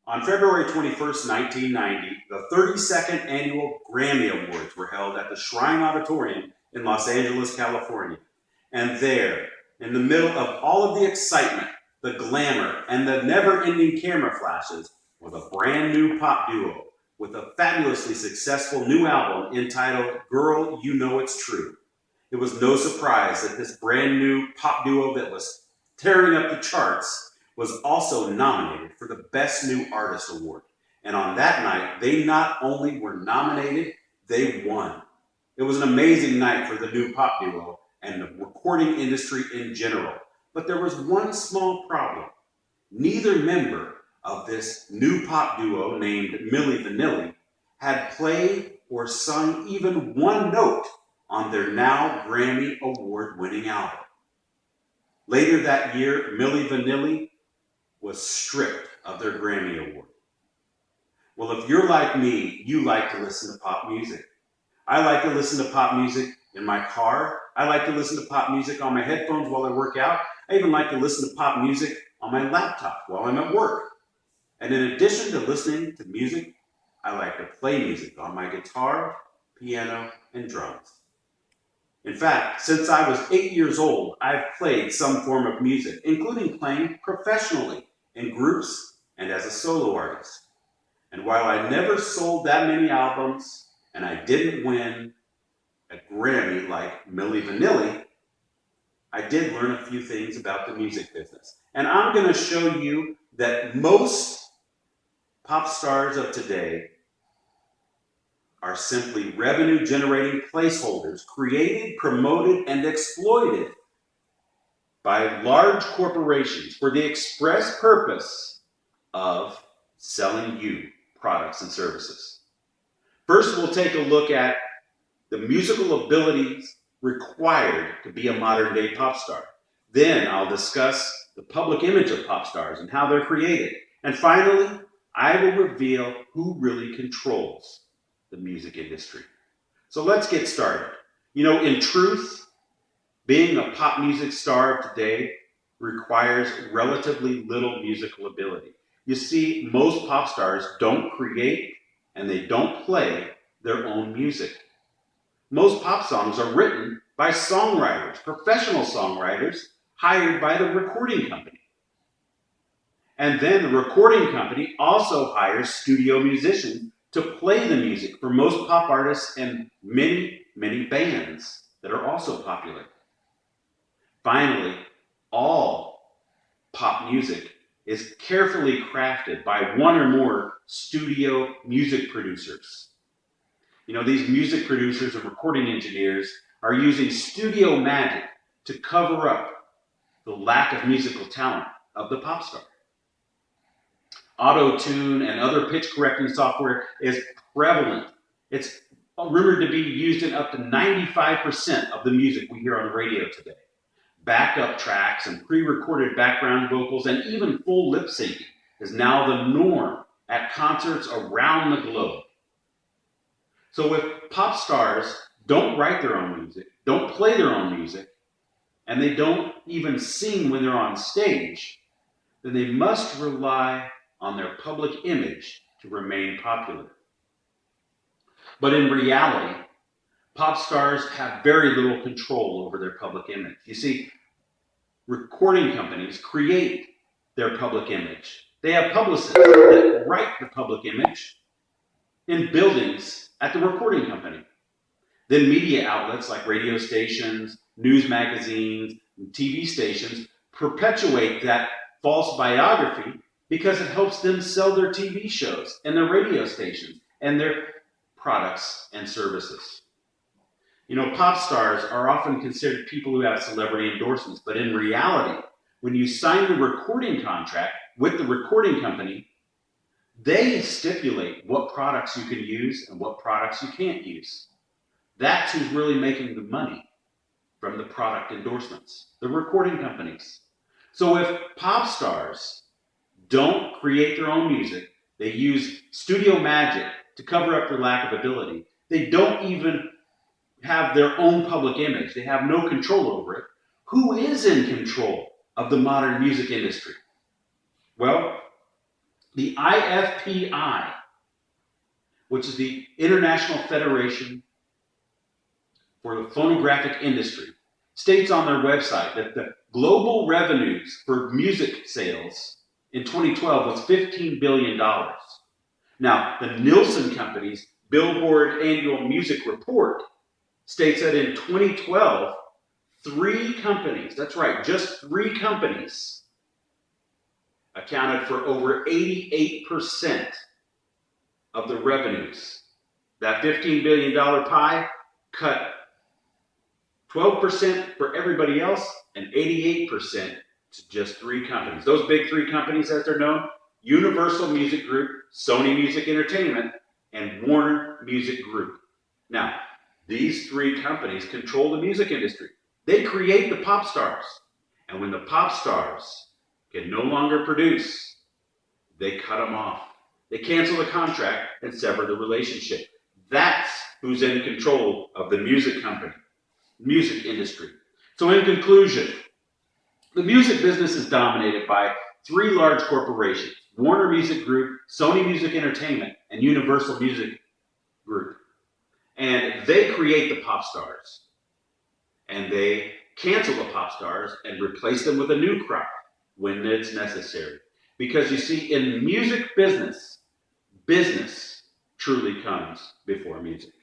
On February 21st, 1990, the 32nd Annual Grammy Awards were held at the Shrine Auditorium in Los Angeles, California. And there, in the middle of all of the excitement, the glamour, and the never-ending camera flashes, was a brand new pop duo with a fabulously successful new album entitled Girl, You Know It's True. It was no surprise that this brand new pop duo that was tearing up the charts was also nominated for the Best New Artist Award. And on that night, they not only were nominated, they won. It was an amazing night for the new pop duo and the recording industry in general. But there was one small problem. Neither member of this new pop duo named Milli Vanilli had played or sung even one note on their now Grammy Award-winning album. Later that year, Milli Vanilli was stripped of their Grammy Award. Well, if you're like me, you like to listen to pop music. I like to listen to pop music in my car. I like to listen to pop music on my headphones while I work out. I even like to listen to pop music on my laptop while I'm at work. And in addition to listening to music, I like to play music on my guitar, piano, and drums. In fact, since I was 8 years old, I've played some form of music, including playing professionally in groups and as a solo artist. And while I never sold that many albums and I didn't win a Grammy like Milli Vanilli, I did learn a few things about the music business. And I'm going to show you that most pop stars of today are simply revenue-generating placeholders created, promoted, and exploited by large corporations for the express purpose of selling you products and services. First, we'll take a look at the musical abilities required to be a modern-day pop star. Then I'll discuss the public image of pop stars and how they're created. And finally, I will reveal who really controls the music industry. So let's get started. You know, in truth, being a pop music star of today requires relatively little musical ability. You see, most pop stars don't create and they don't play their own music. Most pop songs are written by songwriters, professional songwriters, hired by the recording company. And then the recording company also hires studio musicians to play the music for most pop artists and many, many bands that are also popular. Finally, all pop music is carefully crafted by one or more studio music producers. You know, these music producers and recording engineers are using studio magic to cover up the lack of musical talent of the pop star. Auto-tune and other pitch-correcting software is prevalent. It's rumored to be used in up to 95% of the music we hear on the radio today. Backup tracks and pre-recorded background vocals and even full lip syncing is now the norm at concerts around the globe. So if pop stars don't write their own music, don't play their own music, and they don't even sing when they're on stage, then they must rely on their public image to remain popular. But in reality, pop stars have very little control over their public image. You see, recording companies create their public image. They have publicists that write the public image in buildings at the recording company. Then media outlets like radio stations, news magazines, and TV stations perpetuate that false biography because it helps them sell their TV shows and their radio stations and their products and services. You know, pop stars are often considered people who have celebrity endorsements, but in reality, when you sign the recording contract with the recording company, they stipulate what products you can use and what products you can't use. That's who's really making the money from the product endorsements, the recording companies. So if pop stars don't create their own music, they use studio magic to cover up their lack of ability, they don't even have their own public image, they have no control over it, who is in control of the modern music industry? Well, The IFPI, which is the International Federation for the Phonographic Industry, states on their website that the global revenues for music sales in 2012 was $15 billion. Now, the Nielsen Company's Billboard Annual Music Report states that in 2012, 3 companies, that's right, just 3 companies, accounted for over 88% of the revenues. That $15 billion pie cut 12% for everybody else and 88% to just 3 companies. Those big 3 companies, as they're known: Universal Music Group, Sony Music Entertainment, and Warner Music Group. Now, these 3 companies control the music industry. They create the pop stars. And when the pop stars can no longer produce, they cut them off. They cancel the contract and sever the relationship. That's who's in control of the music industry. So in conclusion, the music business is dominated by 3 large corporations: Warner Music Group, Sony Music Entertainment, and Universal Music Group. And they create the pop stars. And they cancel the pop stars and replace them with a new crop when it's necessary. Because you see, in music business truly comes before music.